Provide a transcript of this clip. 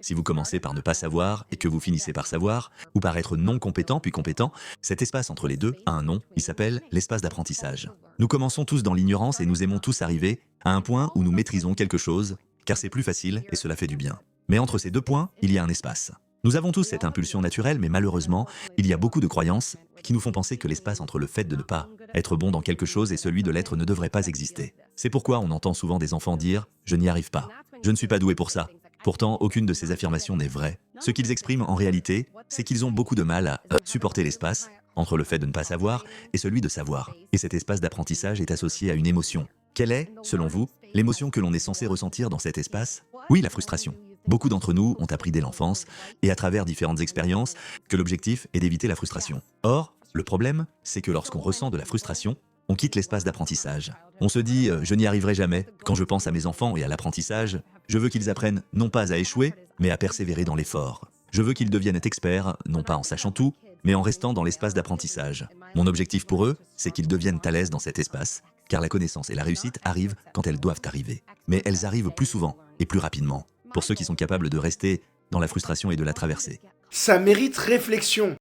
Si vous commencez par ne pas savoir et que vous finissez par savoir, ou par être non compétent puis compétent, cet espace entre les deux a un nom, il s'appelle l'espace d'apprentissage. Nous commençons tous dans l'ignorance et nous aimons tous arriver à un point où nous maîtrisons quelque chose, car c'est plus facile et cela fait du bien. Mais entre ces deux points, il y a un espace. Nous avons tous cette impulsion naturelle, mais malheureusement, il y a beaucoup de croyances qui nous font penser que l'espace entre le fait de ne pas être bon dans quelque chose et celui de l'être ne devrait pas exister. C'est pourquoi on entend souvent des enfants dire « je n'y arrive pas »,« je ne suis pas doué pour ça ». Pourtant, aucune de ces affirmations n'est vraie. Ce qu'ils expriment en réalité, c'est qu'ils ont beaucoup de mal à supporter l'espace entre le fait de ne pas savoir et celui de savoir. Et cet espace d'apprentissage est associé à une émotion. Quelle est, selon vous, l'émotion que l'on est censé ressentir dans cet espace? Oui, la frustration. Beaucoup d'entre nous ont appris dès l'enfance, et à travers différentes expériences, que l'objectif est d'éviter la frustration. Or, le problème, c'est que lorsqu'on ressent de la frustration, on quitte l'espace d'apprentissage. On se dit « je n'y arriverai jamais ». Quand je pense à mes enfants et à l'apprentissage, je veux qu'ils apprennent non pas à échouer, mais à persévérer dans l'effort. Je veux qu'ils deviennent experts, non pas en sachant tout, mais en restant dans l'espace d'apprentissage. Mon objectif pour eux, c'est qu'ils deviennent à l'aise dans cet espace, car la connaissance et la réussite arrivent quand elles doivent arriver. Mais elles arrivent plus souvent et plus rapidement, pour ceux qui sont capables de rester dans la frustration et de la traverser. Ça mérite réflexion.